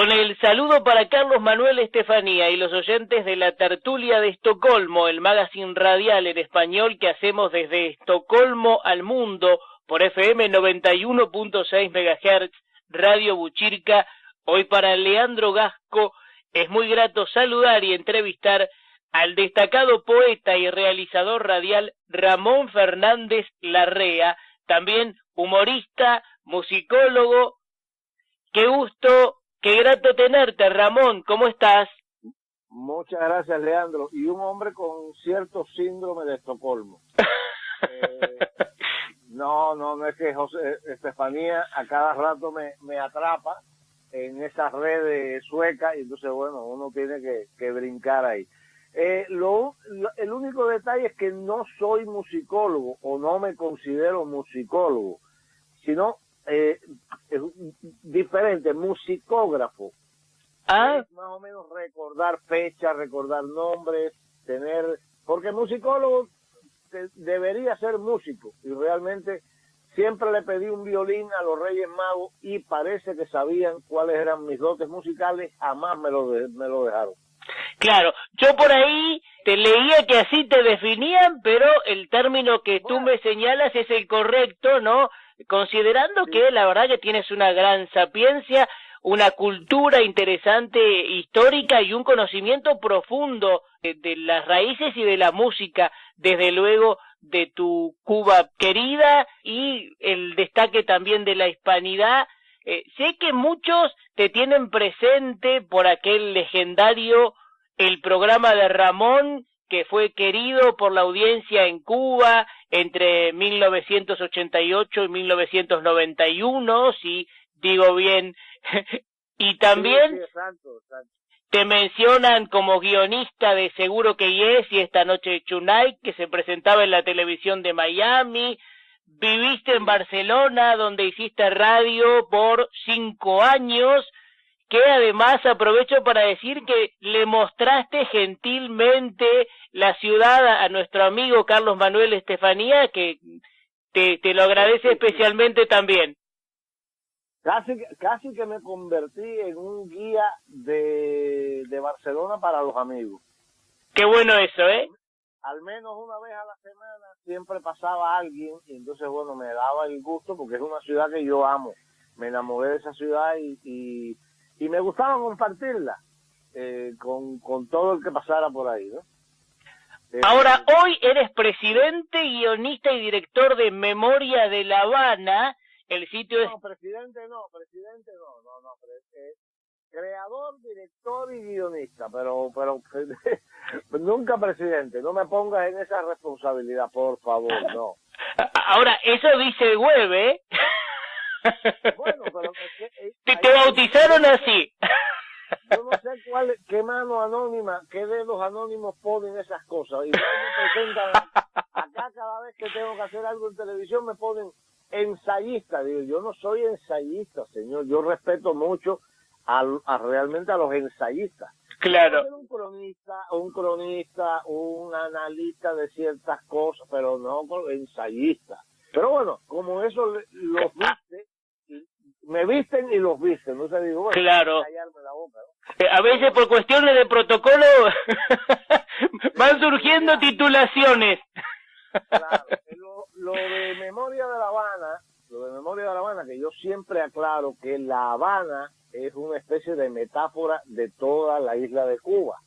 Con el saludo para Carlos Manuel Estefanía y los oyentes de la tertulia de Estocolmo, el magazine radial en español que hacemos desde Estocolmo al mundo por FM 91.6 MHz, Radio Buchirca. Hoy para Leandro Gasco es muy grato saludar y entrevistar al destacado poeta y realizador radial Ramón Fernández Larrea, también humorista, musicólogo. Qué gusto, qué grato tenerte, Ramón. ¿Cómo estás? Muchas gracias, Leandro. Y un hombre con cierto síndrome de Estocolmo. No es que José Estefanía a cada rato me atrapa en esas redes suecas y entonces, bueno, uno tiene que brincar ahí. El único detalle es que no soy musicólogo o no me considero musicólogo, sino es diferente, musicógrafo. Es más o menos recordar fechas, recordar nombres, porque musicólogo debería ser músico, y realmente siempre le pedí un violín a los Reyes Magos y parece que sabían cuáles eran mis dotes musicales, jamás me lo dejaron. Claro, yo por ahí te leía que así te definían, pero el término que tú me señalas es el correcto, ¿no? Considerando que la verdad que tienes una gran sapiencia, una cultura interesante histórica y un conocimiento profundo de las raíces y de la música, desde luego de tu Cuba querida y el destaque también de la hispanidad. Sé que muchos te tienen presente por aquel legendario El programa de Ramón, que fue querido por la audiencia en Cuba entre 1988 y 1991, si digo bien, y también sí, exacto. te mencionan como guionista de Seguro que Yes y Esta Noche Tonight, que se presentaba en la televisión de Miami. Viviste en Barcelona, donde hiciste radio por 5 años, que además aprovecho para decir que le mostraste gentilmente la ciudad a nuestro amigo Carlos Manuel Estefanía, que te lo agradece especialmente también. Casi que me convertí en un guía de Barcelona para los amigos. Qué bueno eso, ¿eh? Al menos una vez a la semana siempre pasaba alguien y entonces, bueno, me daba el gusto porque es una ciudad que yo amo. Me enamoré de esa ciudad y me gustaba compartirla con todo el que pasara por ahí, ¿no? Ahora, hoy eres presidente, guionista y director de Memoria de La Habana. El sitio es... No, presidente no. Creador, director y guionista, pero nunca presidente. No me pongas en esa responsabilidad, por favor, no. Ahora, eso dice web, ¿eh? Bueno, pero... Te bautizaron así. Yo no sé qué mano anónima, qué dedos anónimos ponen esas cosas. Y me presentan acá cada vez que tengo que hacer algo en televisión, me ponen ensayista. Digo, yo no soy ensayista, señor. Yo respeto mucho realmente a los ensayistas. Claro. Ser un cronista, un analista de ciertas cosas, pero no ensayista. Pero bueno, como eso los viste, me visten y los visten, no se digo, bueno, claro. callarme la boca, ¿no? A veces por cuestiones de protocolo van surgiendo titulaciones. Claro, lo de Memoria de La Habana, que yo siempre aclaro que La Habana es una especie de metáfora de toda la isla de Cuba,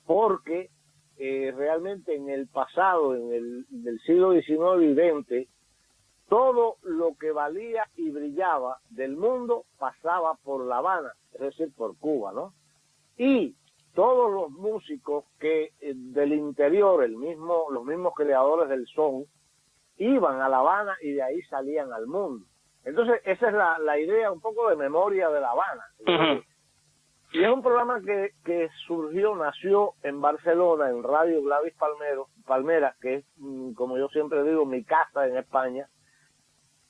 porque realmente en el pasado, del siglo XIX y XX, todo lo que valía y brillaba del mundo pasaba por La Habana, es decir, por Cuba, ¿no? Y todos los músicos que del interior, los mismos creadores del son, iban a La Habana y de ahí salían al mundo. Entonces, esa es la idea un poco de Memoria de La Habana. Uh-huh. Y es un programa que nació en Barcelona, en Radio Gladys Palmera, que es, como yo siempre digo, mi casa en España.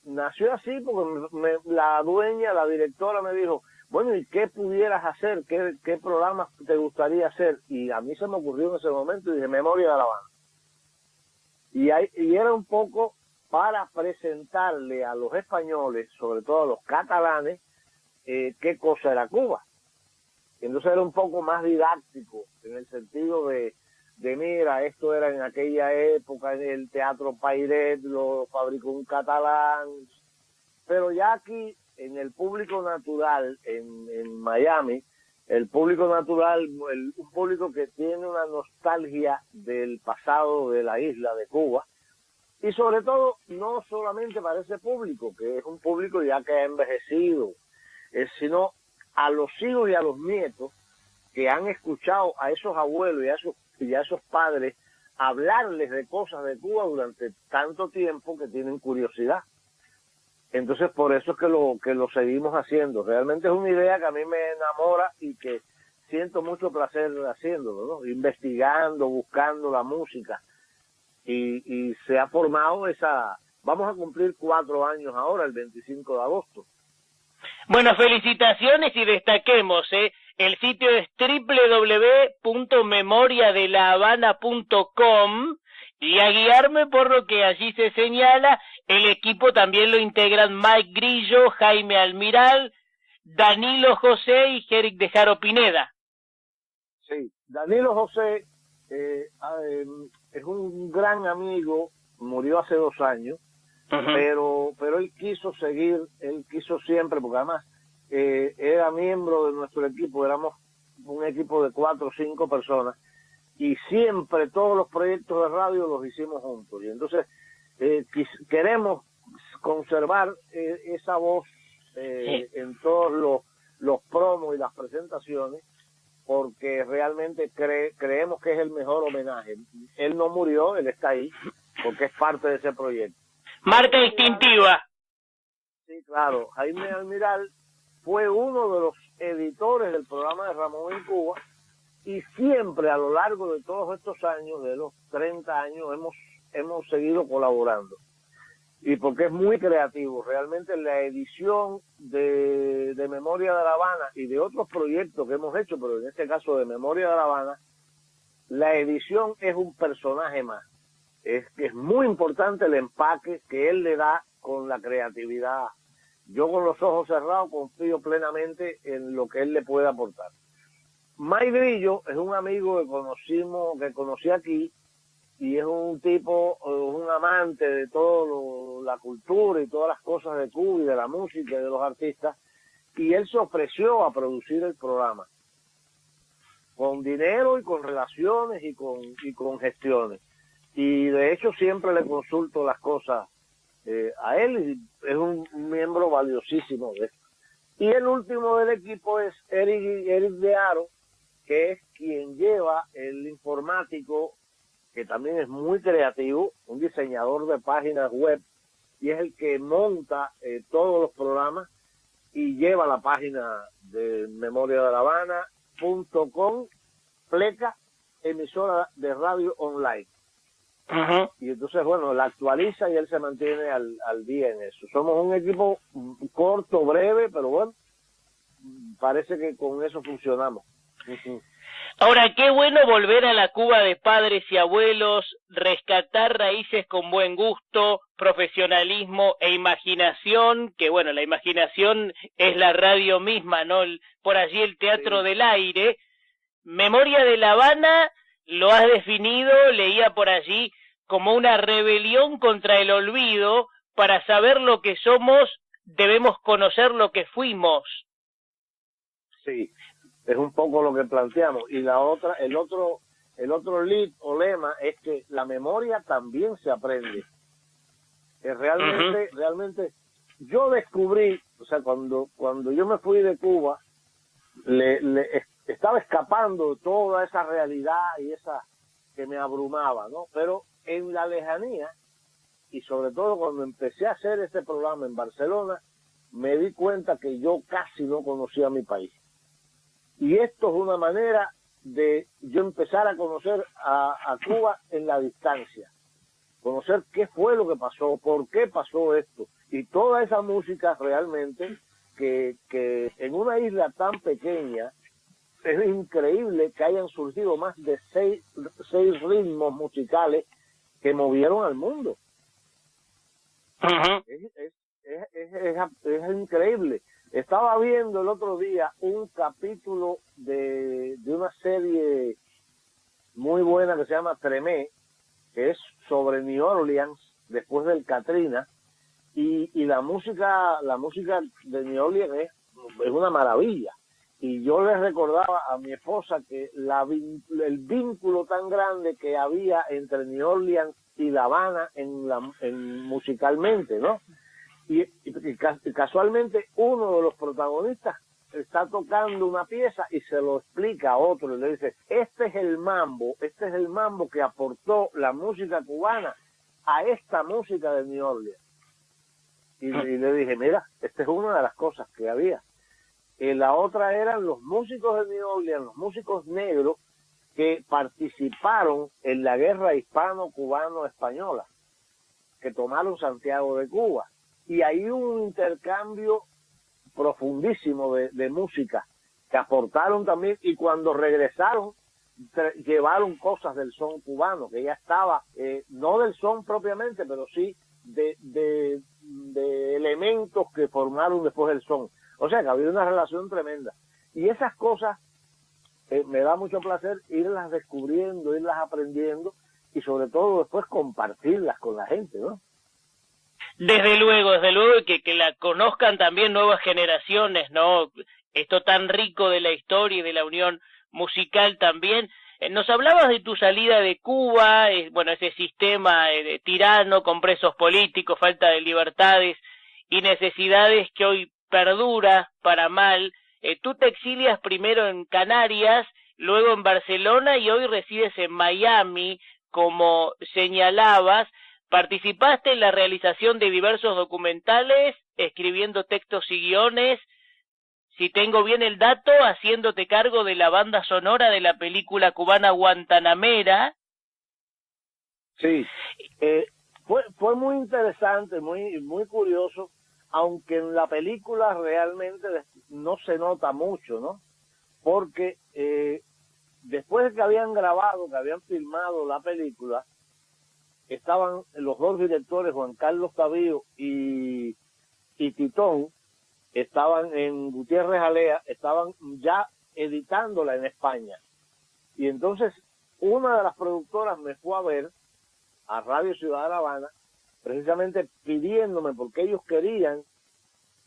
Nació así porque la dueña, la directora me dijo, bueno, ¿y qué pudieras hacer? ¿Qué programas te gustaría hacer? Y a mí se me ocurrió en ese momento y dije, Memoria de La Habana. Y era un poco para presentarle a los españoles, sobre todo a los catalanes, qué cosa era Cuba. entonces era un poco más didáctico en el sentido de mira, esto era en aquella época, en el Teatro Pairet lo fabricó un catalán, pero ya aquí en el público natural, en Miami, el público natural, un público que tiene una nostalgia del pasado de la isla de Cuba, y sobre todo, no solamente para ese público, que es un público ya que ha envejecido, sino a los hijos y a los nietos que han escuchado a esos abuelos y a esos padres hablarles de cosas de Cuba durante tanto tiempo que tienen curiosidad. Entonces, por eso es que lo seguimos haciendo. Realmente es una idea que a mí me enamora y que siento mucho placer haciéndolo, ¿no? Investigando, buscando la música. Y se ha formado vamos a cumplir 4 años ahora, el 25 de agosto. Bueno, felicitaciones y destaquemos, el sitio es www.memoriadelahabana.com y a guiarme por lo que allí se señala, el equipo también lo integran Mike Grillo, Jaime Almiral, Danilo José y Jeric de Jaro Pineda. Sí, Danilo José es un gran amigo, murió hace 2 años, pero él quiso siempre, porque además era miembro de nuestro equipo, éramos un equipo de 4 o 5 personas, y siempre todos los proyectos de radio los hicimos juntos, y entonces queremos conservar esa voz en todos los promos y las presentaciones, porque realmente creemos que es el mejor homenaje. Él no murió, él está ahí, porque es parte de ese proyecto. Marca distintiva. Sí, claro. Jaime Almiral fue uno de los editores del programa de Ramón en Cuba, y siempre a lo largo de todos estos años, de los 30 años, hemos seguido colaborando. Y porque es muy creativo. Realmente la edición de Memoria de La Habana y de otros proyectos que hemos hecho, pero en este caso de Memoria de La Habana, la edición es un personaje más. Es muy importante el empaque que él le da con la creatividad. Yo con los ojos cerrados confío plenamente en lo que él le puede aportar. Mike Grillo es un amigo que conocí aquí, y es un tipo, un amante de toda la cultura y todas las cosas de Cuba y de la música y de los artistas, y él se ofreció a producir el programa con dinero y con relaciones y con gestiones, y de hecho siempre le consulto las cosas a él, y es un miembro valiosísimo de esto. Y el último del equipo es Eric de Aro, que es quien lleva el informático, que también es muy creativo, un diseñador de páginas web, y es el que monta todos los programas y lleva la página de memoriadelavana.com, pleca, emisora de radio online. Y entonces, bueno, la actualiza y él se mantiene al día en eso. Somos un equipo corto, breve, pero bueno, parece que con eso funcionamos. Ahora, qué bueno volver a la Cuba de padres y abuelos, rescatar raíces con buen gusto, profesionalismo e imaginación, que bueno, la imaginación es la radio misma, ¿no? Por allí el teatro del aire. Memoria de La Habana, lo has definido, leía por allí, como una rebelión contra el olvido. Para saber lo que somos, debemos conocer lo que fuimos. Sí. Es un poco lo que planteamos. Y el otro lead o lema es que la memoria también se aprende. Realmente, yo descubrí, o sea, cuando yo me fui de Cuba, estaba escapando de toda esa realidad y esa que me abrumaba, ¿no? Pero en la lejanía, y sobre todo cuando empecé a hacer este programa en Barcelona, me di cuenta que yo casi no conocía mi país. Y esto es una manera de yo empezar a conocer a Cuba en la distancia, conocer qué fue lo que pasó, por qué pasó esto, y toda esa música realmente que en una isla tan pequeña es increíble que hayan surgido más de 6 ritmos musicales que movieron al mundo. Es increíble. Estaba viendo el otro día un capítulo de una serie muy buena que se llama Tremé, que es sobre New Orleans después del Katrina, y la música de New Orleans es una maravilla. Y yo les recordaba a mi esposa que el vínculo tan grande que había entre New Orleans y La Habana musicalmente, ¿no? Y casualmente uno de los protagonistas está tocando una pieza y se lo explica a otro y le dice, este es el mambo que aportó la música cubana a esta música de New Orleans. Y le dije, mira, esta es una de las cosas que había. La otra eran los músicos de New Orleans, los músicos negros que participaron en la guerra hispano-cubano-española, que tomaron Santiago de Cuba. Y hay un intercambio profundísimo de música que aportaron también, y cuando regresaron llevaron cosas del son cubano, que ya estaba, no del son propiamente, pero sí de elementos que formaron después el son. O sea que había una relación tremenda. Y esas cosas me da mucho placer irlas descubriendo, irlas aprendiendo y sobre todo después compartirlas con la gente, ¿no? Desde luego, que la conozcan también nuevas generaciones, ¿no? Esto tan rico de la historia y de la unión musical también. Nos hablabas de tu salida de Cuba, bueno, ese sistema tirano con presos políticos, falta de libertades y necesidades que hoy perdura para mal. Tú te exilias primero en Canarias, luego en Barcelona y hoy resides en Miami, como señalabas. Participaste en la realización de diversos documentales, escribiendo textos y guiones, si tengo bien el dato, haciéndote cargo de la banda sonora de la película cubana Guantanamera. Sí, fue muy interesante, muy curioso, aunque en la película realmente no se nota mucho, ¿no? Porque después de que habían grabado, que habían filmado la película, estaban los dos directores, Juan Carlos Tavío y Titón, estaban en Gutiérrez Alea, estaban ya editándola en España. Y entonces una de las productoras me fue a ver a Radio Ciudad de La Habana, precisamente pidiéndome, porque ellos querían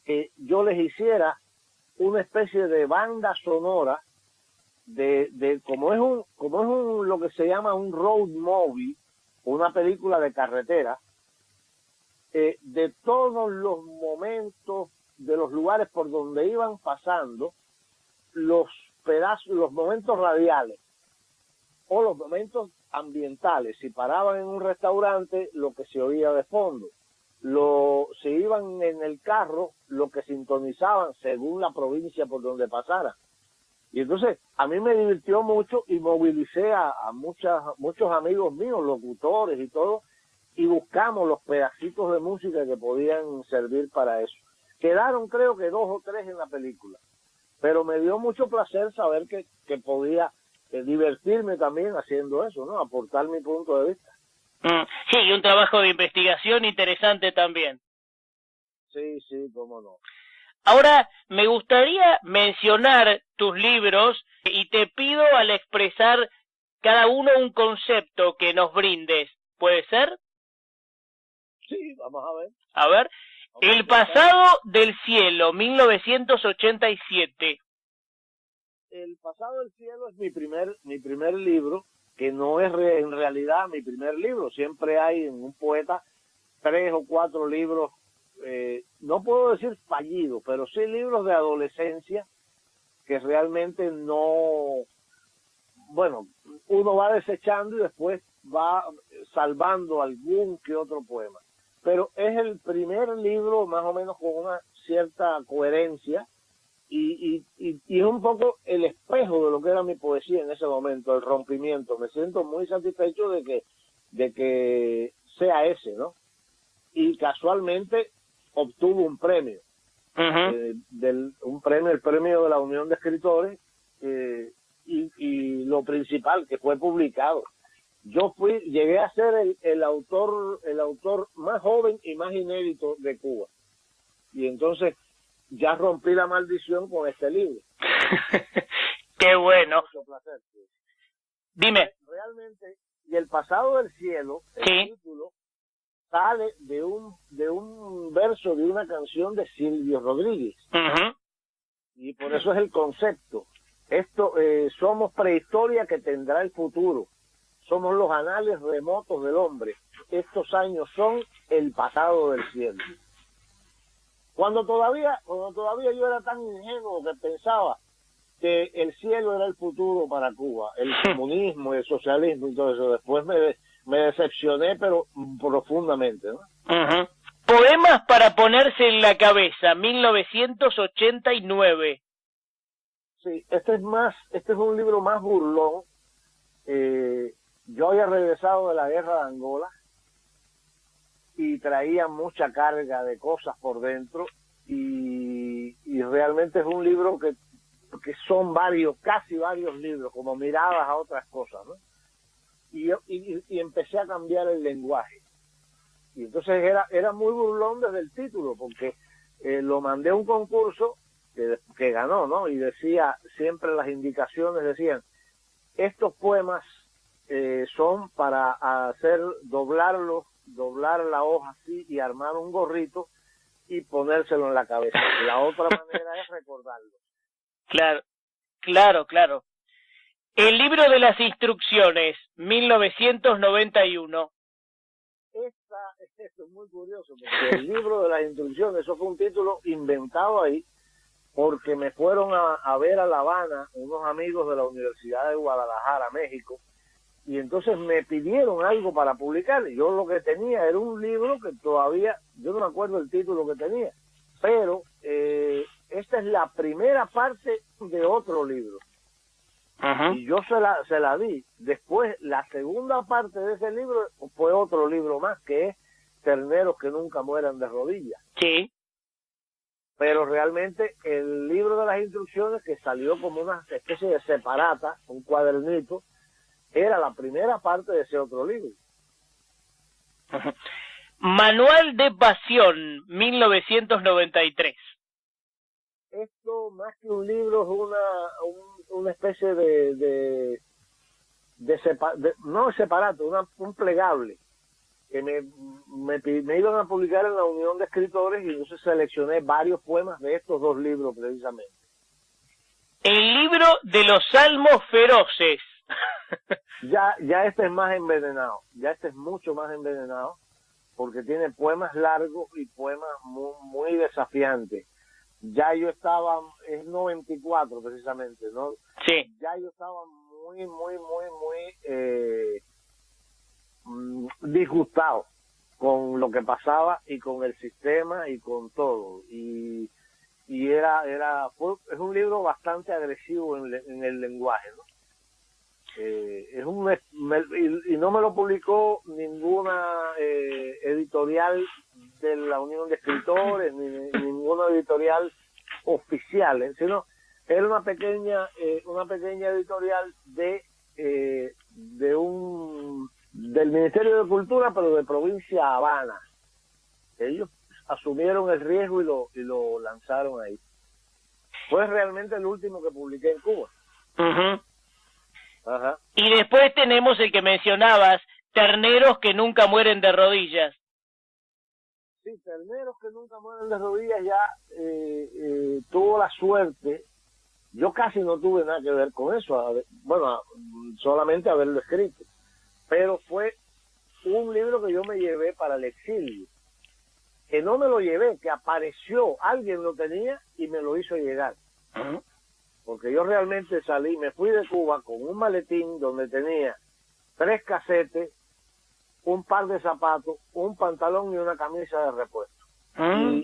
que yo les hiciera una especie de banda sonora de como es un lo que se llama un road movie, una película de carretera, de todos los momentos, de los lugares por donde iban pasando, los momentos radiales o los momentos ambientales. Si paraban en un restaurante, lo que se oía de fondo. Si iban en el carro, lo que sintonizaban según la provincia por donde pasara. Y entonces a mí me divirtió mucho y movilicé a muchos amigos míos, locutores y todo, y buscamos los pedacitos de música que podían servir para eso. Quedaron creo que 2 o 3 en la película, pero me dio mucho placer saber que podía divertirme también haciendo eso, ¿no? Aportar mi punto de vista. Sí, y un trabajo de investigación interesante también. Sí, cómo no. Ahora, me gustaría mencionar tus libros y te pido al expresar cada uno un concepto que nos brindes. ¿Puede ser? Sí, vamos a ver. A ver. El pasado del cielo, 1987. El pasado del cielo es mi primer libro, que no es en realidad mi primer libro. Siempre hay en un poeta 3 o 4 libros, no puedo decir fallidos, pero sí libros de adolescencia que realmente no, bueno, uno va desechando y después va salvando algún que otro poema. Pero es el primer libro más o menos con una cierta coherencia y es un poco el espejo de lo que era mi poesía en ese momento, el rompimiento. Me siento muy satisfecho de que sea ese, ¿no? Y casualmente obtuvo un premio, el premio de la Unión de Escritores, y lo principal, que fue publicado. Llegué a ser el autor más joven y más inédito de Cuba. Y entonces ya rompí la maldición con este libro. Qué bueno. Mucho placer. Dime. Realmente, y El pasado del cielo, el título, sale de un verso de una canción de Silvio Rodríguez. Y por eso es el concepto. Esto, somos prehistoria que tendrá el futuro. Somos los anales remotos del hombre. Estos años son el pasado del cielo. Cuando todavía yo era tan ingenuo que pensaba que el cielo era el futuro para Cuba, el comunismo, el socialismo y todo eso. Después me decepcioné, pero profundamente, ¿no? Poemas para ponerse en la cabeza, 1989. Sí, este es un libro más burlón. Yo había regresado de la guerra de Angola y traía mucha carga de cosas por dentro y realmente es un libro que son casi varios libros, como miradas a otras cosas, ¿no? Y empecé a cambiar el lenguaje. Y entonces era muy burlón desde el título, porque lo mandé a un concurso que ganó, ¿no? Y decía, siempre las indicaciones decían, estos poemas son para hacer doblar la hoja así y armar un gorrito y ponérselo en la cabeza. La otra manera es recordarlo. Claro. El libro de las instrucciones, 1991. Esto es muy curioso, porque el libro de las instrucciones, eso fue un título inventado ahí, porque me fueron a ver a La Habana unos amigos de la Universidad de Guadalajara, México, y entonces me pidieron algo para publicar. Yo lo que tenía era un libro que todavía, yo no me acuerdo el título que tenía, pero esta es la primera parte de otro libro. Y yo se la di. Después, la segunda parte de ese libro fue otro libro más, que es Terneros que nunca mueran de rodillas. Sí. Pero realmente el libro de las instrucciones, que salió como una especie de separata, un cuadernito, era la primera parte de ese otro libro. Manual de Pasión, 1993. Esto, más que un libro, es una especie no separato, un plegable, que me iban a publicar en la Unión de Escritores, y entonces seleccioné varios poemas de estos dos libros precisamente. El libro de los Salmos Feroces. Ya este es más envenenado, ya este es mucho más envenenado, porque tiene poemas largos y poemas muy desafiantes. Ya yo estaba, es 94 precisamente, ¿no? Sí. Ya yo estaba muy disgustado con lo que pasaba y con el sistema y con todo. Y es un libro bastante agresivo en el lenguaje, ¿no? Y no me lo publicó ninguna editorial de la Unión de Escritores, ni ninguna editorial oficial, sino era una pequeña editorial del Ministerio de Cultura, pero de provincia Habana. Ellos asumieron el riesgo y lo lanzaron ahí. Fue realmente el último que publiqué en Cuba. Ajá. Y después tenemos el que mencionabas, Terneros que nunca mueren de rodillas. Sí, Terneros que nunca mueren de rodillas ya tuvo la suerte. Yo casi no tuve nada que ver con eso, solamente haberlo escrito. Pero fue un libro que yo me llevé para el exilio. Que no me lo llevé, que apareció, alguien lo tenía y me lo hizo llegar. Porque yo realmente me fui de Cuba con un maletín donde tenía 3 casetes, un par de zapatos, un pantalón y una camisa de repuesto.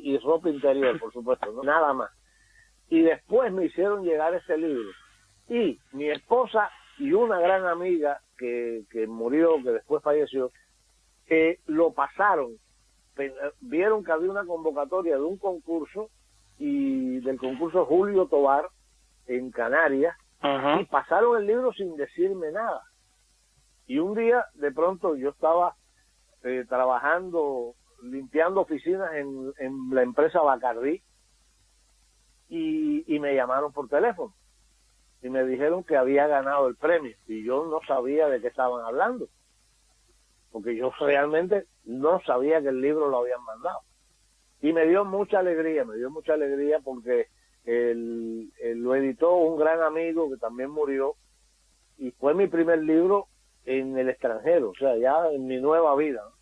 Y ropa interior, por supuesto, ¿no? Nada más. Y después me hicieron llegar ese libro. Y mi esposa y una gran amiga que murió, que después falleció, lo pasaron. Vieron que había una convocatoria de un concurso, y del concurso Julio Tobar, en Canarias, y pasaron el libro sin decirme nada. Y un día, de pronto, yo estaba trabajando, limpiando oficinas en la empresa Bacardí, y me llamaron por teléfono y me dijeron que había ganado el premio y yo no sabía de qué estaban hablando, porque yo realmente no sabía que el libro lo habían mandado. Y me dio mucha alegría porque lo editó un gran amigo que también murió y fue mi primer libro en el extranjero, o sea, ya en mi nueva vida, ¿no?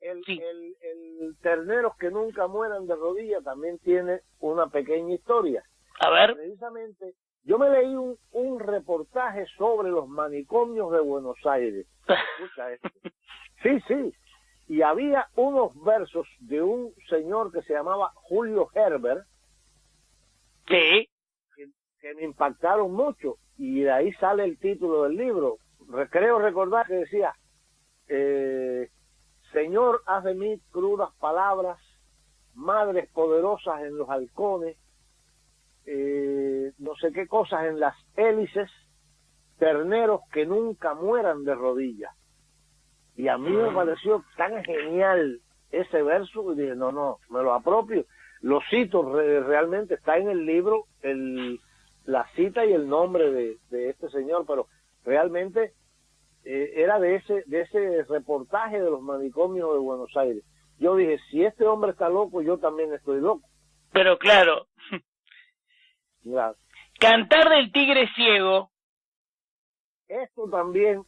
El Terneros que nunca mueran de rodillas también tiene una pequeña historia. A ver. Precisamente, yo me leí un reportaje sobre los manicomios de Buenos Aires. Escucha esto. Sí. Y había unos versos de un señor que se llamaba Julio Herbert. Sí. Que me impactaron mucho. Y de ahí sale el título del libro. Creo recordar que decía, Señor, haz de mí crudas palabras, madres poderosas en los halcones, no sé qué cosas en las hélices, terneros que nunca mueran de rodillas. Y a mí me pareció tan genial ese verso, y dije, no, me lo apropio. Lo cito, realmente está en el libro la cita y el nombre de este señor, pero realmente era de ese reportaje de los manicomios de Buenos Aires. Yo dije, si este hombre está loco, yo también estoy loco. Pero claro. Claro. Cantar del tigre ciego. Esto también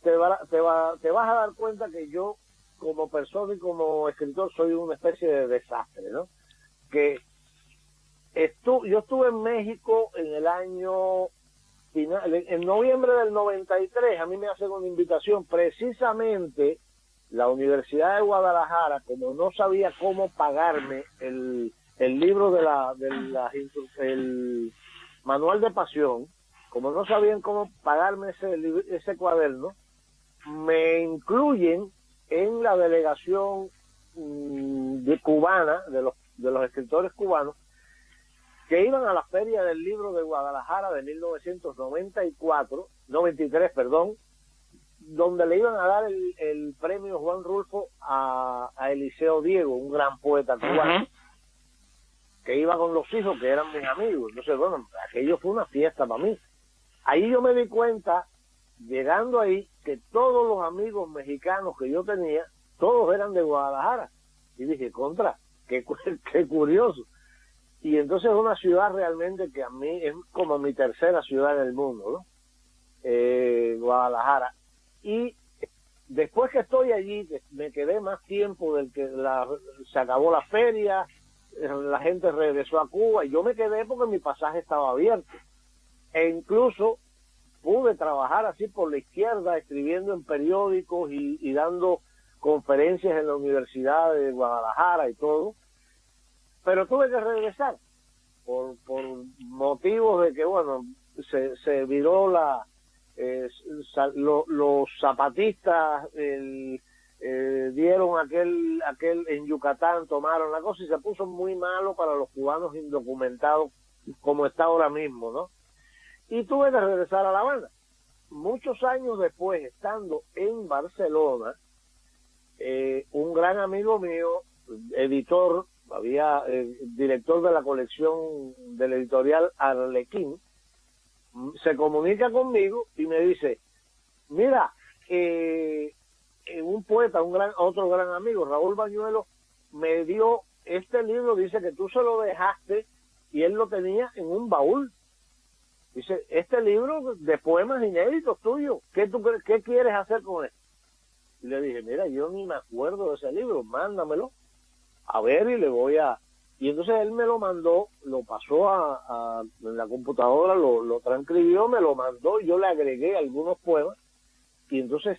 te vas a dar cuenta que yo, como persona y como escritor, soy una especie de desastre, ¿no? Que yo estuve en México en el año en noviembre del 93, a mí me hacen una invitación, precisamente la Universidad de Guadalajara, como no sabía cómo pagarme el libro el manual de pasión, como no sabían cómo pagarme ese cuaderno, me incluyen en la delegación cubana, de los escritores cubanos, que iban a la Feria del Libro de Guadalajara de 93, donde le iban a dar el premio Juan Rulfo a Eliseo Diego, un gran poeta cubano, que iba con los hijos que eran mis amigos. Entonces, bueno, aquello fue una fiesta para mí. Ahí yo me di cuenta, llegando ahí, que todos los amigos mexicanos que yo tenía, todos eran de Guadalajara. Y dije, qué curioso. Y entonces es una ciudad realmente que a mí es como mi tercera ciudad en el mundo, ¿no? Guadalajara. Y después que estoy allí, que me quedé más tiempo del que se acabó la feria, la gente regresó a Cuba, y yo me quedé porque mi pasaje estaba abierto. E incluso pude trabajar así por la izquierda, escribiendo en periódicos y dando conferencias en la Universidad de Guadalajara y todo. Pero tuve que regresar por motivos de que, bueno, se viró los zapatistas dieron aquel en Yucatán, tomaron la cosa y se puso muy malo para los cubanos indocumentados como está ahora mismo, ¿no? Y tuve que regresar a La Habana. Muchos años después, estando en Barcelona, un gran amigo mío, editor, director de la colección del editorial Arlequín, se comunica conmigo y me dice, mira, un poeta, otro gran amigo, Raúl Bañuelos, me dio este libro, dice que tú se lo dejaste y él lo tenía en un baúl. Dice, este libro de poemas inéditos tuyos, ¿qué quieres hacer con él? Y le dije, mira, yo ni me acuerdo de ese libro, mándamelo a ver y le voy a... Y entonces él me lo mandó, lo pasó en la computadora, lo transcribió, me lo mandó, yo le agregué algunos poemas y entonces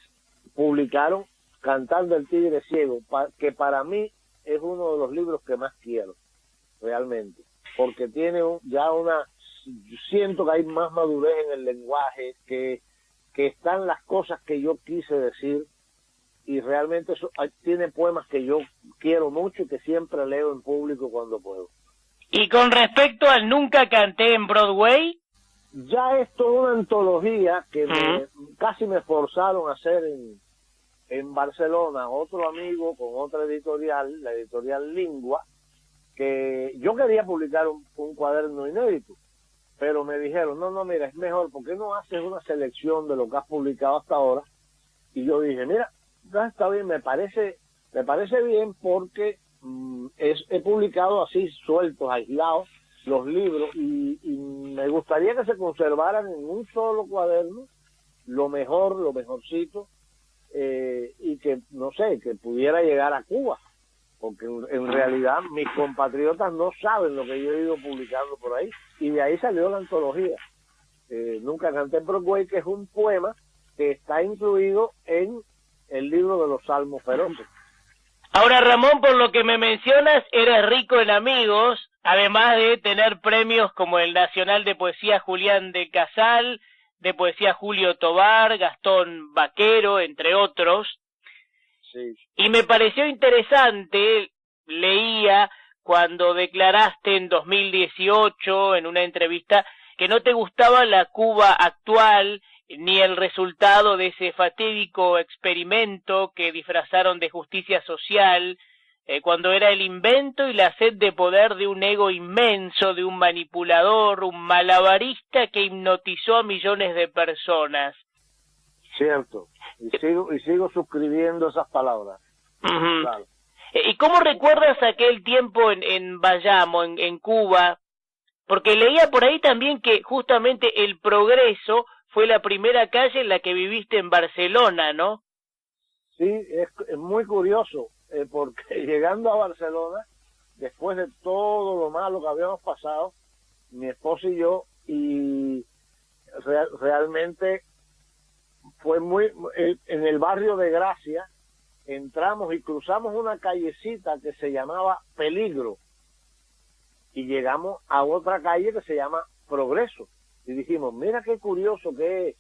publicaron Cantar del Tigre Ciego, que para mí es uno de los libros que más quiero, realmente, porque tiene siento que hay más madurez en el lenguaje, que están las cosas que yo quise decir, y realmente tiene poemas que yo quiero mucho y que siempre leo en público cuando puedo. Y con respecto al Nunca Canté en Broadway, ya esto es una antología que casi me forzaron a hacer en Barcelona, otro amigo con otra editorial, la editorial Lingua, que yo quería publicar un cuaderno inédito, pero me dijeron, no, mira, es mejor, ¿por qué no haces una selección de lo que has publicado hasta ahora? Y yo dije, mira, está bien, me parece bien porque he publicado así, sueltos, aislados, los libros, y me gustaría que se conservaran en un solo cuaderno, lo mejorcito, y que, no sé, que pudiera llegar a Cuba, porque en realidad mis compatriotas no saben lo que yo he ido publicando por ahí, y de ahí salió la antología. Nunca canté en Broadway, que es un poema que está incluido en el libro de los Salmos Feroces. Ahora, Ramón, por lo que me mencionas, eres rico en amigos, además de tener premios como el Nacional de Poesía Julián de Casal, de Poesía Julio Tobar, Gastón Vaquero, entre otros. Sí. Y me pareció interesante, leía cuando declaraste en 2018 en una entrevista que no te gustaba la Cuba actual ni el resultado de ese fatídico experimento que disfrazaron de justicia social, cuando era el invento y la sed de poder de un ego inmenso, de un manipulador, un malabarista que hipnotizó a millones de personas. Cierto, y sigo suscribiendo esas palabras. Uh-huh. Claro. ¿Y cómo recuerdas aquel tiempo en Bayamo, en Cuba? Porque leía por ahí también que justamente El Progreso fue la primera calle en la que viviste en Barcelona, ¿no? Sí, es muy curioso, porque llegando a Barcelona, después de todo lo malo que habíamos pasado, mi esposa y yo, y realmente fue en el barrio de Gracia, entramos y cruzamos una callecita que se llamaba Peligro, y llegamos a otra calle que se llama Progreso, y dijimos, mira qué curioso, qué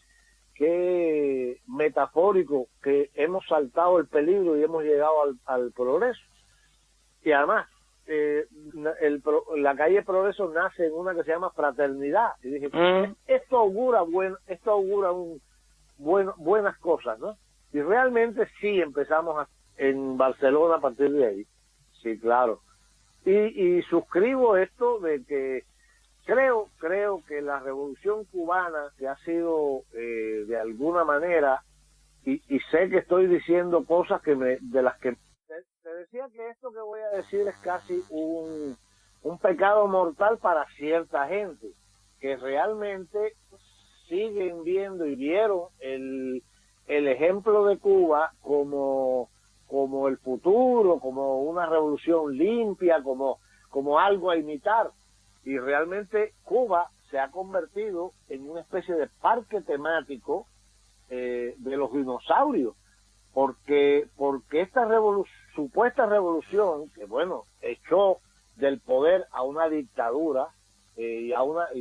metafórico, que hemos saltado el peligro y hemos llegado al progreso. Y además, la calle Progreso nace en una que se llama Fraternidad, y dije, esto augura buenas cosas, ¿no? Y realmente sí empezamos en Barcelona a partir de ahí, sí, claro. Y suscribo esto de que creo que la revolución cubana, que ha sido de alguna manera, y sé que estoy diciendo cosas de las que te decía que esto que voy a decir es casi un pecado mortal para cierta gente que realmente siguen viendo y vieron el ejemplo de Cuba como el futuro, como una revolución limpia, como algo a imitar. Y realmente Cuba se ha convertido en una especie de parque temático de los dinosaurios, porque esta supuesta revolución, que bueno, echó del poder a una dictadura y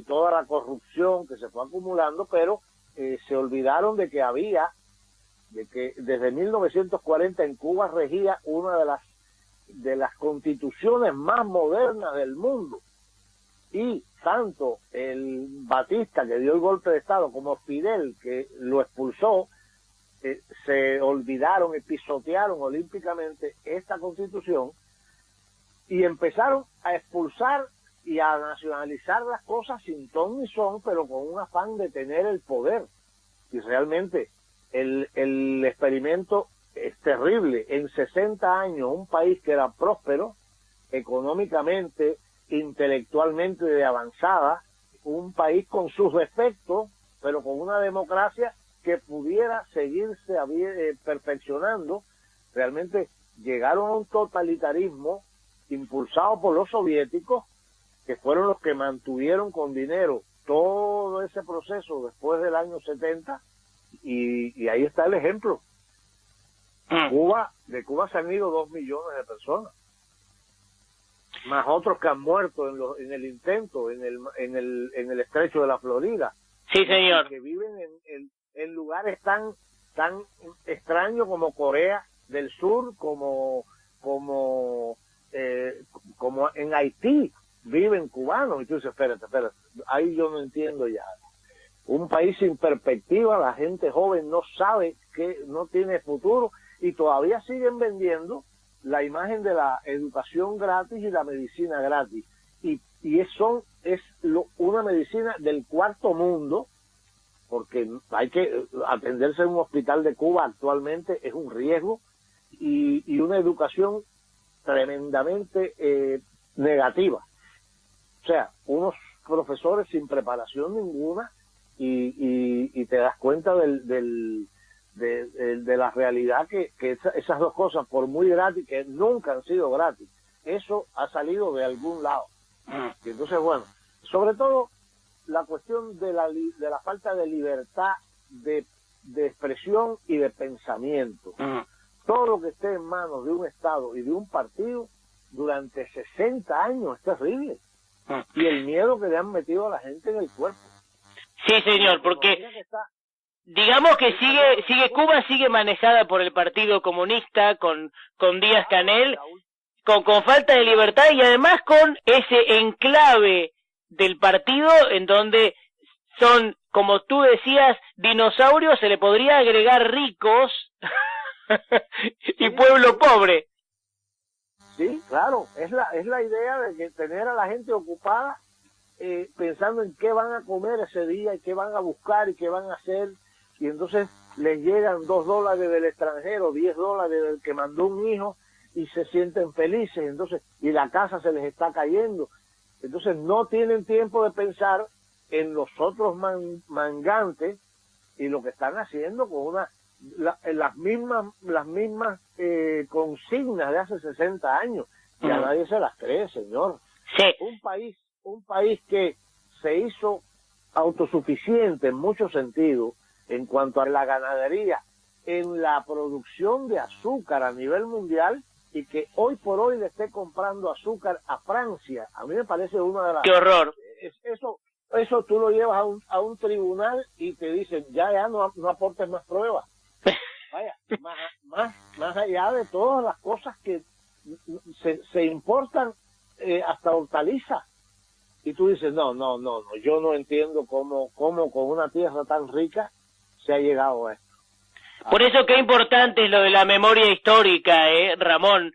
toda la corrupción que se fue acumulando, pero se olvidaron de que desde 1940 en Cuba regía una de las constituciones más modernas del mundo. Y tanto el Batista, que dio el golpe de Estado, como Fidel, que lo expulsó, se olvidaron y pisotearon olímpicamente esta constitución y empezaron a expulsar y a nacionalizar las cosas sin ton ni son, pero con un afán de tener el poder. Y realmente el experimento es terrible. En 60 años, un país que era próspero económicamente, intelectualmente de avanzada, un país con sus defectos, pero con una democracia que pudiera seguirse perfeccionando, realmente llegaron a un totalitarismo impulsado por los soviéticos, que fueron los que mantuvieron con dinero todo ese proceso después del año 70, y ahí está el ejemplo. De Cuba se han ido 2 millones de personas, más otros que han muerto en el intento, en el estrecho de la Florida. Sí, señor. Que viven en lugares tan extraños como Corea del Sur, como en Haití viven cubanos. Y tú dices, espérate, ahí yo no entiendo ya. Un país sin perspectiva, la gente joven no sabe, que no tiene futuro, y todavía siguen vendiendo la imagen de la educación gratis y la medicina gratis. Y es una medicina del cuarto mundo, porque hay que atenderse en un hospital de Cuba actualmente es un riesgo, y una educación tremendamente negativa. O sea, unos profesores sin preparación ninguna, y te das cuenta de la realidad que esas dos cosas, por muy gratis, que nunca han sido gratis, eso ha salido de algún lado. Y entonces, bueno, sobre todo la cuestión de la falta de libertad de expresión y de pensamiento. Todo lo que esté en manos de un Estado y de un partido durante 60 años es terrible. Y el miedo que le han metido a la gente en el cuerpo. Sí, señor, porque digamos que Cuba sigue manejada por el Partido Comunista, con Díaz-Canel, con falta de libertad, y además con ese enclave del partido en donde son, como tú decías, dinosaurios, se le podría agregar ricos y pueblo pobre. Sí, claro, es la idea de que tener a la gente ocupada pensando en qué van a comer ese día y qué van a buscar y qué van a hacer, y entonces les llegan $2 del extranjero, $10 del que mandó un hijo, y se sienten felices, entonces, y la casa se les está cayendo. Entonces no tienen tiempo de pensar en los otros mangantes y lo que están haciendo con las mismas consignas de hace 60 años. Y a nadie se las cree, señor. Sí. Un país que se hizo autosuficiente en muchos sentidos en cuanto a la ganadería, en la producción de azúcar a nivel mundial, y que hoy por hoy le esté comprando azúcar a Francia. A mí me parece una de las... ¡Qué horror! Eso tú lo llevas a un tribunal y te dicen, ya no aportes más pruebas. Vaya, más allá de todas las cosas que se importan, hasta hortalizas. Y tú dices, no, yo no entiendo cómo con una tierra tan rica se ha llegado a esto. Por eso qué importante es lo de la memoria histórica, Ramón.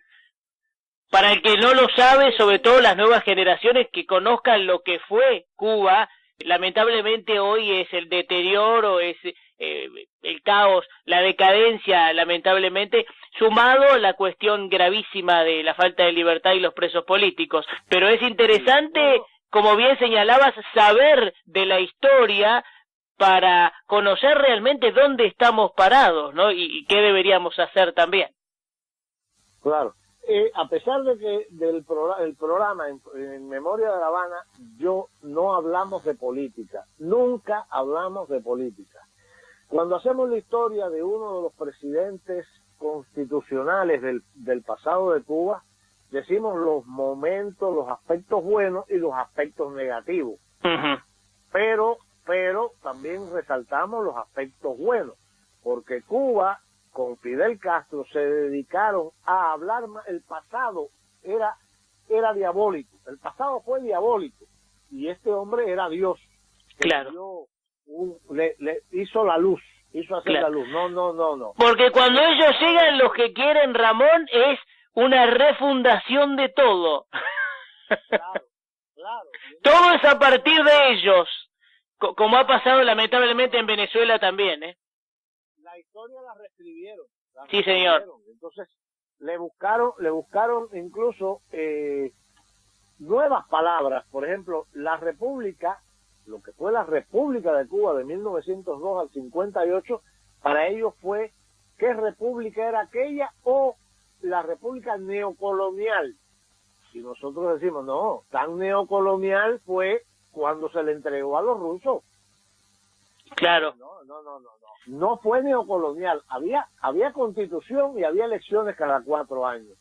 Para el que no lo sabe, sobre todo las nuevas generaciones que conozcan lo que fue Cuba, lamentablemente hoy es el deterioro, es el caos, la decadencia, lamentablemente, sumado a la cuestión gravísima de la falta de libertad y los presos políticos. Pero es interesante, como bien señalabas, saber de la historia para conocer realmente dónde estamos parados, ¿no? Y qué deberíamos hacer también. Claro. A pesar de que el programa en Memoria de La Habana, yo no hablamos de política, nunca hablamos de política. Cuando hacemos la historia de uno de los presidentes constitucionales del pasado de Cuba, decimos los momentos, los aspectos buenos y los aspectos negativos. Pero también resaltamos los aspectos buenos, porque Cuba con Fidel Castro se dedicaron a hablar más. El pasado era diabólico, el pasado fue diabólico, y este hombre era Dios. Claro. Le hizo la luz, hizo hacer la luz. No. Porque cuando ellos llegan, los que quieren, Ramón, es una refundación de todo. Claro. Todo es a partir de ellos, como ha pasado lamentablemente en Venezuela también, La historia la reescribieron. Sí, señor. Entonces le buscaron incluso nuevas palabras. Por ejemplo, la República, lo que fue la República de Cuba de 1902 al 58, para ellos fue qué república era aquella, o la República neocolonial. Y nosotros decimos, no, tan neocolonial fue cuando se le entregó a los rusos. Claro. No fue neocolonial. Había constitución y había elecciones cada 4 años.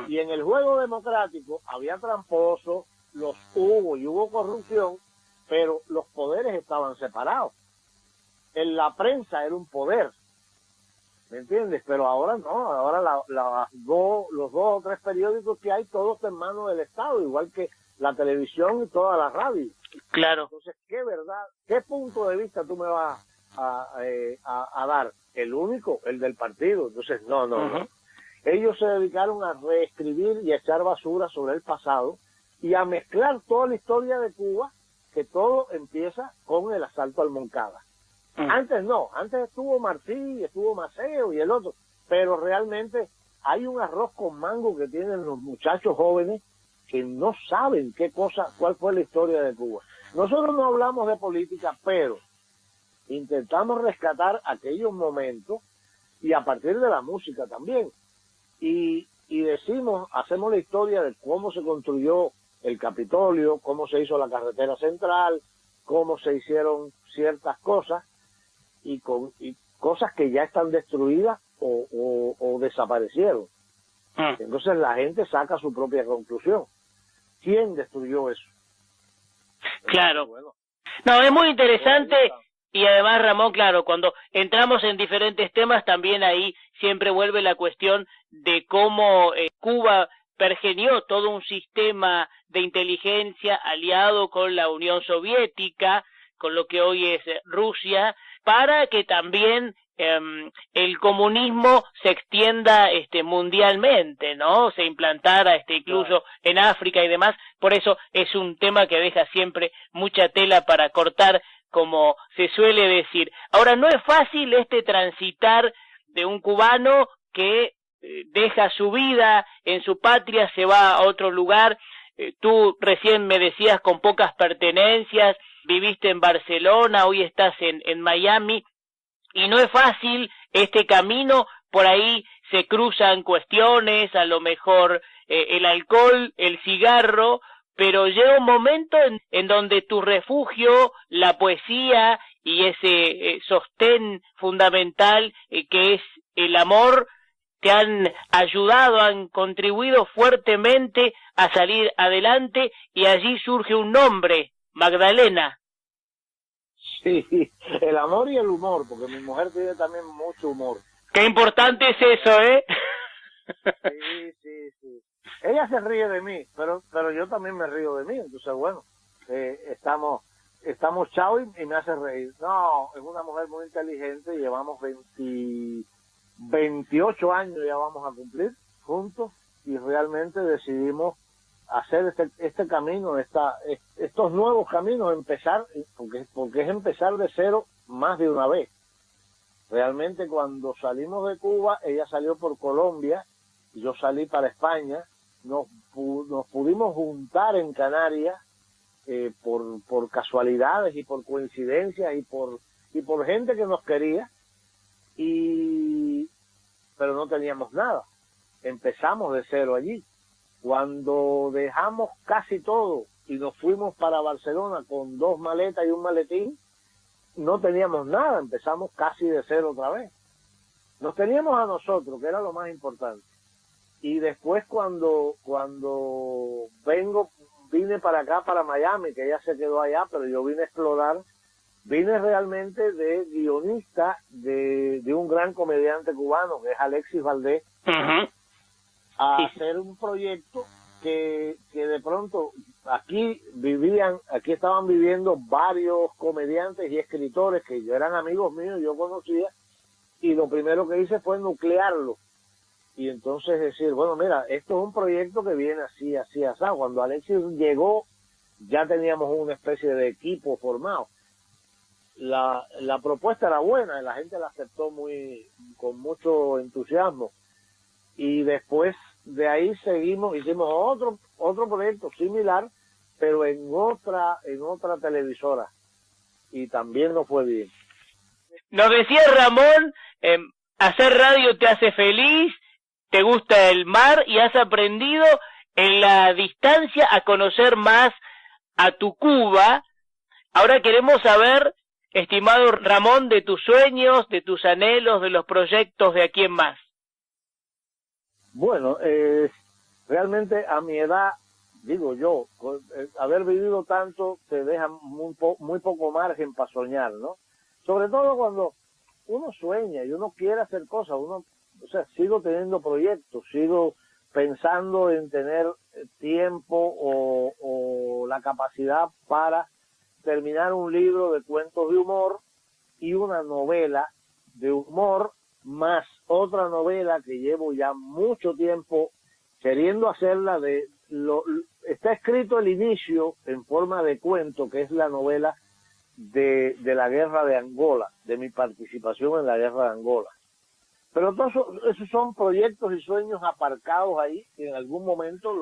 Y en el juego democrático había tramposos, hubo corrupción, pero los poderes estaban separados. En la prensa era un poder, ¿me entiendes? Pero ahora no, ahora los 2 o 3 periódicos que hay, todos están en manos del Estado, igual que la televisión y toda la radio. Claro. Entonces, ¿qué punto de vista tú me vas a dar? El único, el del partido. Entonces, no. Ellos se dedicaron a reescribir y a echar basura sobre el pasado y a mezclar toda la historia de Cuba, que todo empieza con el asalto al Moncada. Antes no, antes estuvo Martí, estuvo Maceo y el otro, pero realmente hay un arroz con mango que tienen los muchachos jóvenes que no saben cuál fue la historia de Cuba. Nosotros no hablamos de política, pero intentamos rescatar aquellos momentos y a partir de la música también. Y hacemos la historia de cómo se construyó el Capitolio, cómo se hizo la carretera central, cómo se hicieron ciertas cosas y cosas que ya están destruidas o desaparecieron. Entonces la gente saca su propia conclusión. ¿Quién destruyó eso? Claro. Bueno, no, es muy interesante. Y además, Ramón, claro, cuando entramos en diferentes temas, también ahí siempre vuelve la cuestión de cómo Cuba pergenió todo un sistema de inteligencia aliado con la Unión Soviética, con lo que hoy es Rusia, para que también el comunismo se extienda mundialmente, ¿no? Se implantara incluso en África y demás. Por eso es un tema que deja siempre mucha tela para cortar, como se suele decir. Ahora, no es fácil transitar de un cubano que deja su vida en su patria, se va a otro lugar. Tú recién me decías con pocas pertenencias, viviste en Barcelona, hoy estás en Miami, y no es fácil este camino. Por ahí se cruzan cuestiones, a lo mejor el alcohol, el cigarro, pero llega un momento en donde tu refugio, la poesía y ese sostén fundamental que es el amor, te han ayudado, han contribuido fuertemente a salir adelante, y allí surge un nombre, Magdalena. Sí, el amor y el humor, porque mi mujer tiene también mucho humor. Qué importante es eso, ¿eh? Sí. Ella se ríe de mí, pero yo también me río de mí, entonces bueno, estamos chao y me hace reír. No, es una mujer muy inteligente, llevamos 28 años ya vamos a cumplir juntos y realmente decidimos hacer este camino, estos nuevos caminos, empezar, porque es empezar de cero más de una vez. Realmente cuando salimos de Cuba, ella salió por Colombia, yo salí para España, nos pudimos juntar en Canarias por casualidades y por coincidencias y por gente que nos quería, pero no teníamos nada. Empezamos de cero allí. Cuando dejamos casi todo y nos fuimos para Barcelona con 2 maletas y un maletín, no teníamos nada, empezamos casi de cero otra vez. Nos teníamos a nosotros, que era lo más importante. Y después cuando vine para acá, para Miami, que ella se quedó allá, pero yo vine a explorar, vine realmente de guionista de un gran comediante cubano, que es Alexis Valdés, a hacer un proyecto que de pronto aquí estaban viviendo varios comediantes y escritores que eran amigos míos, yo conocía, y lo primero que hice fue nuclearlo. Y entonces decir, bueno, mira, esto es un proyecto que viene así, así, así. Cuando Alexis llegó, ya teníamos una especie de equipo formado. La propuesta era buena, la gente la aceptó con mucho entusiasmo. Y después de ahí hicimos otro proyecto similar, pero en otra televisora. Y también nos fue bien. Nos decía Ramón, hacer radio te hace feliz, te gusta el mar y has aprendido en la distancia a conocer más a tu Cuba. Ahora queremos saber, estimado Ramón, de tus sueños, de tus anhelos, de los proyectos de aquí en más. Bueno, realmente a mi edad, digo yo, haber vivido tanto te deja muy poco margen para soñar, ¿no? Sobre todo cuando uno sueña y uno quiere hacer cosas, sigo teniendo proyectos, sigo pensando en tener tiempo o la capacidad para terminar un libro de cuentos de humor y una novela de humor más otra novela que llevo ya mucho tiempo queriendo hacerla. Está escrito el inicio en forma de cuento, que es la novela de la guerra de Angola, de mi participación en la guerra de Angola. Pero todos esos son proyectos y sueños aparcados ahí, que en algún momento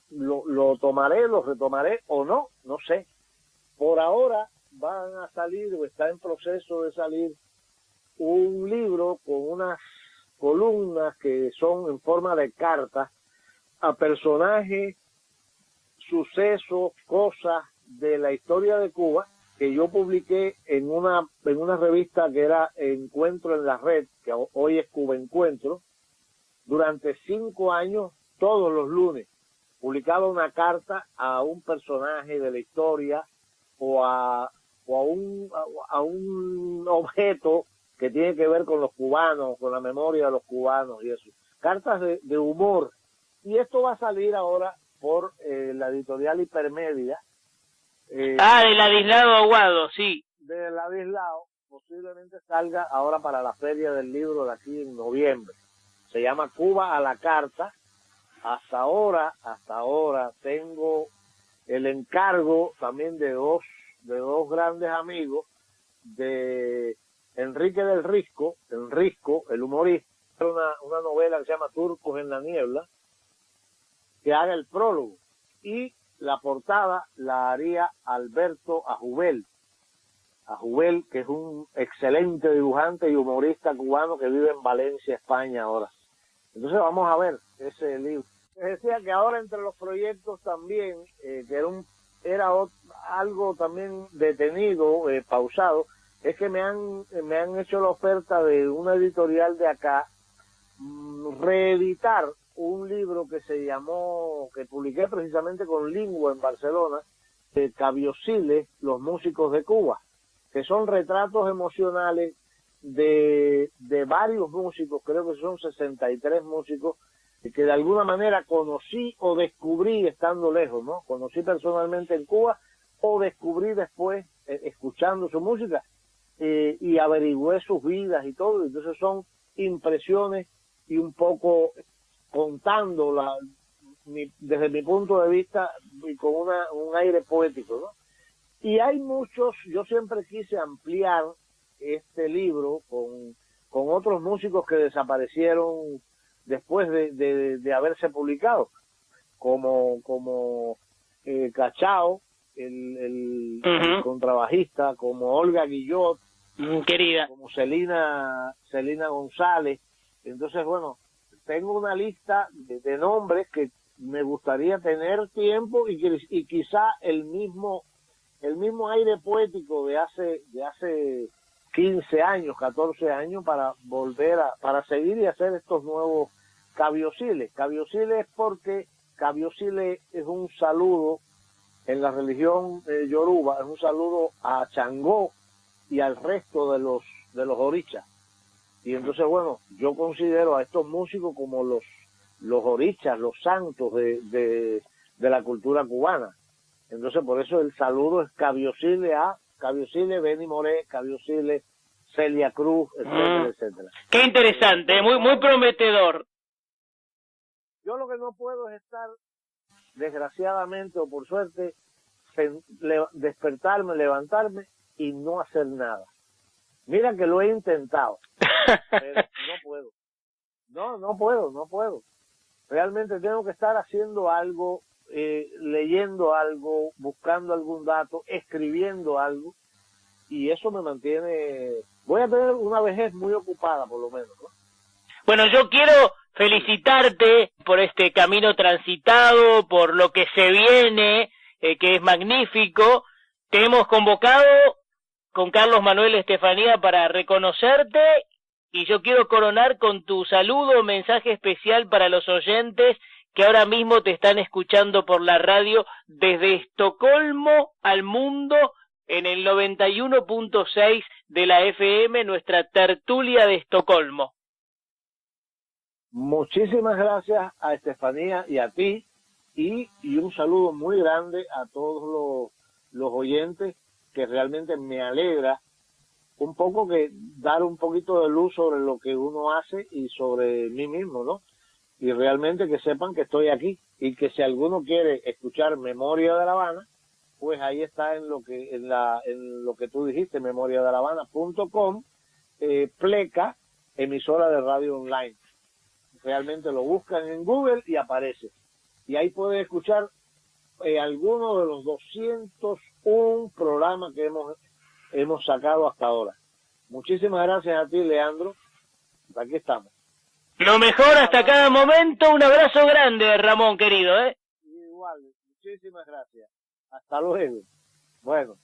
lo tomaré, lo retomaré o no, no sé. Por ahora van a salir, o está en proceso de salir, un libro con unas columnas que son en forma de cartas a personajes, sucesos, cosas de la historia de Cuba, que yo publiqué en una revista que era Encuentro en la Red, que hoy es Cuba Encuentro, durante 5 años, todos los lunes, publicaba una carta a un personaje de la historia o a un objeto que tiene que ver con los cubanos, con la memoria de los cubanos y eso. Cartas de humor. Y esto va a salir ahora por la editorial Hipermedia. De Ladislao Aguado, sí. De Ladislao, posiblemente salga ahora para la Feria del Libro de aquí en noviembre. Se llama Cuba a la Carta. Hasta ahora tengo el encargo también de dos grandes amigos, de Enrique del Risco, el humorista, una novela que se llama Turcos en la Niebla, que haga el prólogo, y la portada la haría Alberto Ajubel, que es un excelente dibujante y humorista cubano que vive en Valencia, España ahora. Entonces vamos a ver ese libro. Decía que ahora entre los proyectos también, que era algo también detenido, pausado, es que me han hecho la oferta de una editorial de acá, reeditar un libro que publiqué precisamente con Lingua en Barcelona, de Cabiosiles, los músicos de Cuba, que son retratos emocionales de varios músicos, creo que son 63 músicos, que de alguna manera conocí o descubrí estando lejos, ¿no? Conocí personalmente en Cuba o descubrí después escuchando su música, y averigüé sus vidas y todo. Entonces son impresiones y un poco contando desde mi punto de vista y con un aire poético, ¿no? Y hay muchos, yo siempre quise ampliar este libro con otros músicos que desaparecieron después de haberse publicado, como Cachao, el contrabajista, como Olga Guillot, querida, como Celina González. Entonces, bueno, tengo una lista de nombres que me gustaría tener tiempo y quizá el mismo aire poético de hace 15 años, 14 años, para para seguir y hacer estos nuevos Cabiosiles. Cabiosiles porque Cabiosiles es un saludo en la religión yoruba, es un saludo a Changó y al resto de los orichas. Y entonces, bueno, yo considero a estos músicos como los orichas, los santos de la cultura cubana. Entonces, por eso el saludo es Cabiosiles a Cabiosiles, Benny Moré, Cabiosiles, Celia Cruz, etcétera, etcétera. Qué interesante, muy prometedor. Yo lo que no puedo es estar, desgraciadamente o por suerte, despertarme, levantarme y no hacer nada. Mira que lo he intentado, pero no puedo. No puedo. Realmente tengo que estar haciendo algo, leyendo algo, buscando algún dato, escribiendo algo, y eso me mantiene. Voy a tener una vejez muy ocupada, por lo menos, ¿no? Bueno, yo quiero felicitarte por este camino transitado, por lo que se viene, que es magnífico. Te hemos convocado con Carlos Manuel Estefanía para reconocerte, y yo quiero coronar con tu saludo, mensaje especial para los oyentes que ahora mismo te están escuchando por la radio desde Estocolmo al mundo en el 91.6 de la FM, nuestra tertulia de Estocolmo. Muchísimas gracias a Estefanía y a ti, y un saludo muy grande a todos los oyentes, que realmente me alegra un poco que dar un poquito de luz sobre lo que uno hace y sobre mí mismo, ¿no? Y realmente que sepan que estoy aquí y que si alguno quiere escuchar Memoria de La Habana, pues ahí está en lo que tú dijiste, memoriadelavana.com, pleca, emisora de radio online. Realmente lo buscan en Google y aparece. Y ahí pueden escuchar algunos de los 201 programas que hemos sacado hasta ahora. Muchísimas gracias a ti, Leandro. Aquí estamos. Lo mejor hasta cada momento. Un abrazo grande, Ramón, querido, ¿eh? Igual, muchísimas gracias. Hasta luego. Bueno.